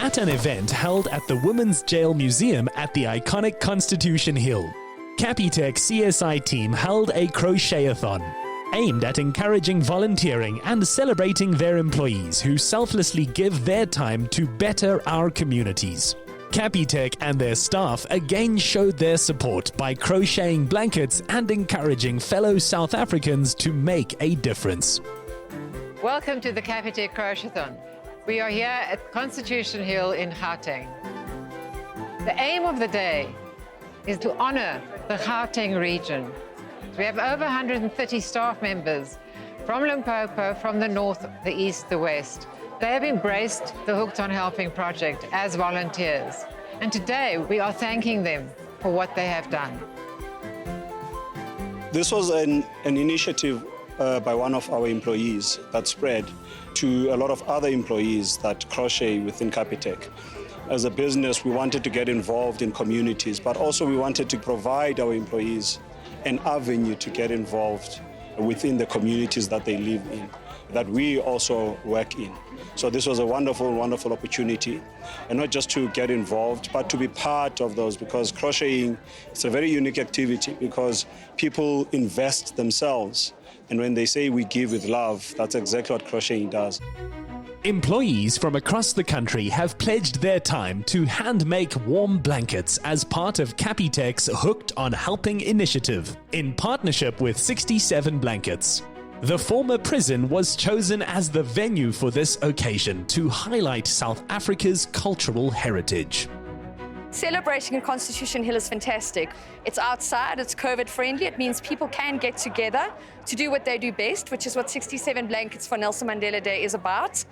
At an event held at the Women's Jail Museum at the iconic Constitution Hill, Capitec CSI team held a crochet-a-thon aimed at encouraging volunteering and celebrating their employees who selflessly give their time to better our communities. Capitec and their staff again showed their support by crocheting blankets and encouraging fellow South Africans to make a difference. Welcome to the Capitec crochet-a-thon. We are here at Constitution Hill in Gauteng. The aim of the day is to honor the Gauteng region. We have over 130 staff members from Limpopo, from the north, the east, the west. They have embraced the Hooked on Helping project as volunteers. And today we are thanking them for what they have done. This was an initiative by one of our employees that spread to a lot of other employees that crochet within Capitec. As a business, we wanted to get involved in communities, but also we wanted to provide our employees an avenue to get involved within the communities that they live in, that we also work in. So this was a wonderful, wonderful opportunity, and not just to get involved, but to be part of those, because crocheting is a very unique activity because people invest themselves. And when they say we give with love, that's exactly what crocheting does. Employees from across the country have pledged their time to hand-make warm blankets as part of Capitec's Hooked on Helping initiative, in partnership with 67 Blankets. The former prison was chosen as the venue for this occasion to highlight South Africa's cultural heritage. Celebrating in Constitution Hill is fantastic. It's outside, it's COVID-friendly. It means people can get together to do what they do best, which is what 67 Blankets for Nelson Mandela Day is about.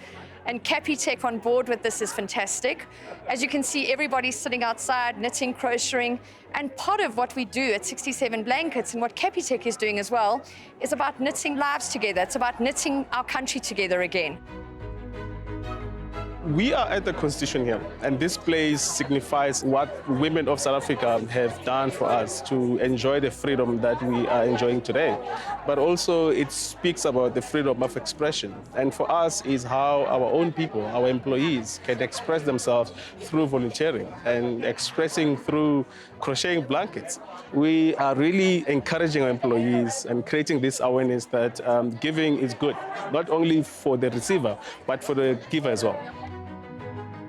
And Capitec on board with this is fantastic. As you can see, everybody's sitting outside, knitting, crocheting. And part of what we do at 67 Blankets and what Capitec is doing as well is about knitting lives together. It's about knitting our country together again. We are at the Constitution Hill, and this place signifies what women of South Africa have done for us to enjoy the freedom that we are enjoying today. But also it speaks about the freedom of expression. And for us is how our own people, our employees, can express themselves through volunteering and expressing through crocheting blankets. We are really encouraging our employees and creating this awareness that giving is good, not only for the receiver, but for the giver as well.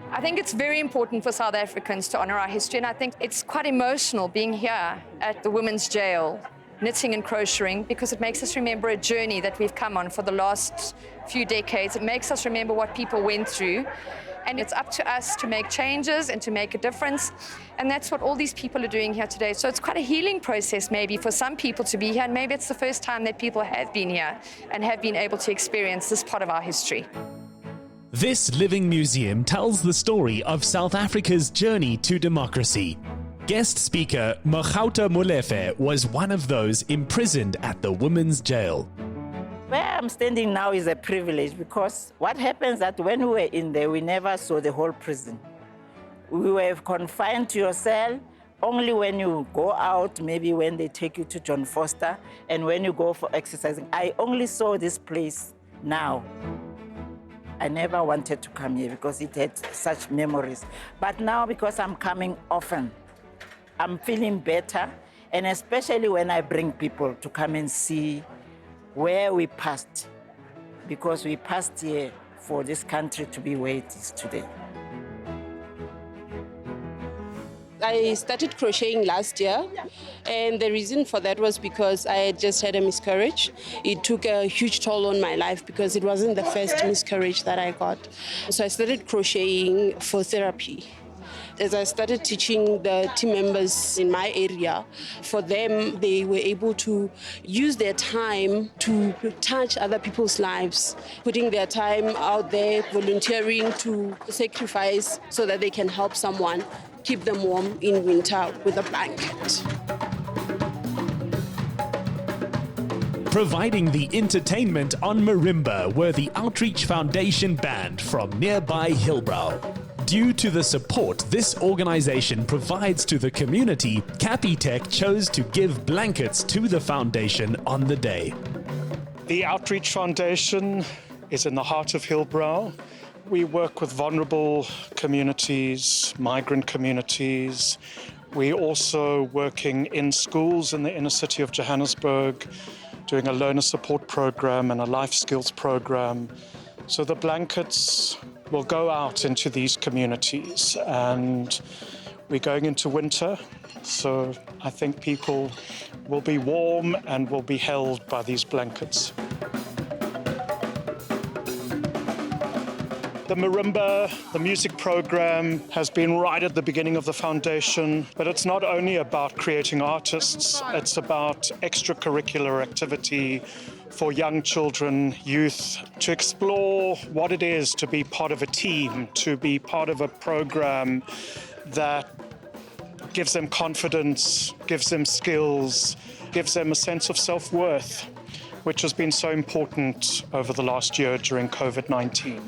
I think it's very important for South Africans to honor our history, and I think it's quite emotional being here at the women's jail, knitting and crocheting, because it makes us remember a journey that we've come on for the last few decades. It makes us remember what people went through, and it's up to us to make changes and to make a difference, and that's what all these people are doing here today. So it's quite a healing process maybe for some people to be here, and maybe it's the first time that people have been here and have been able to experience this part of our history. This living museum tells the story of South Africa's journey to democracy. Guest speaker Magauta Molefe was one of those imprisoned at the women's jail. Where I'm standing now is a privilege, because what happens that when we were in there, we never saw the whole prison. We were confined to your cell only when you go out, maybe when they take you to John Foster, and when you go for exercising. I only saw this place now. I never wanted to come here because it had such memories. But now, because I'm coming often, I'm feeling better, and especially when I bring people to come and see where we passed, because we passed here for this country to be where it is today. I started crocheting last year, and the reason for that was because I had just had a miscarriage. It took a huge toll on my life because it wasn't the first miscarriage that I got. So I started crocheting for therapy. As I started teaching the team members in my area, for them, they were able to use their time to touch other people's lives, putting their time out there, volunteering to sacrifice so that they can help someone, keep them warm in winter with a blanket. Providing the entertainment on marimba were the Outreach Foundation band from nearby Hillbrow. Due to the support this organization provides to the community, Capitec chose to give blankets to the foundation on the day. The Outreach Foundation is in the heart of Hillbrow. We work with vulnerable communities, migrant communities. We're also working in schools in the inner city of Johannesburg, doing a learner support program and a life skills program. So the blankets will go out into these communities, and we're going into winter. So I think people will be warm and will be held by these blankets. The marimba, the music program, has been right at the beginning of the foundation, but it's not only about creating artists, it's about extracurricular activity for young children, youth, to explore what it is to be part of a team, to be part of a program that gives them confidence, gives them skills, gives them a sense of self-worth, which has been so important over the last year during COVID-19.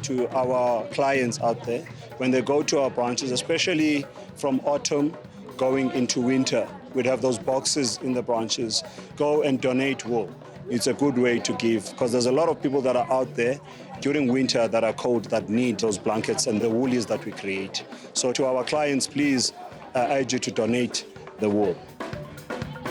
To our clients out there, when they go to our branches, especially from autumn going into winter, we'd have those boxes in the branches. Go and donate wool. It's a good way to give, because there's a lot of people that are out there during winter that are cold that need those blankets and the woolies that we create. So to our clients, please, I urge you to donate the wool.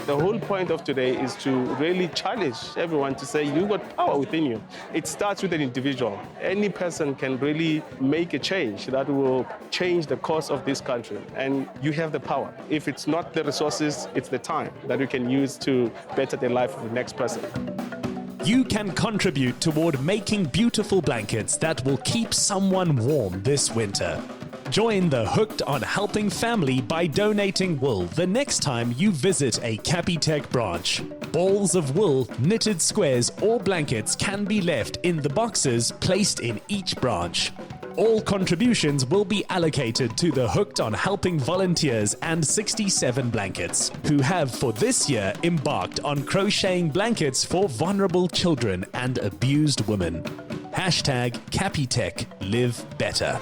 The whole point of today is to really challenge everyone to say, you've got power within you. It starts with an individual. Any person can really make a change that will change the course of this country. And you have the power. If it's not the resources, it's the time that you can use to better the life of the next person. You can contribute toward making beautiful blankets that will keep someone warm this winter. Join the Hooked on Helping family by donating wool the next time you visit a Capitec branch. Balls of wool, knitted squares, or blankets can be left in the boxes placed in each branch. All contributions will be allocated to the Hooked on Helping volunteers and 67 blankets, who have for this year embarked on crocheting blankets for vulnerable children and abused women. #Capitec Live Better.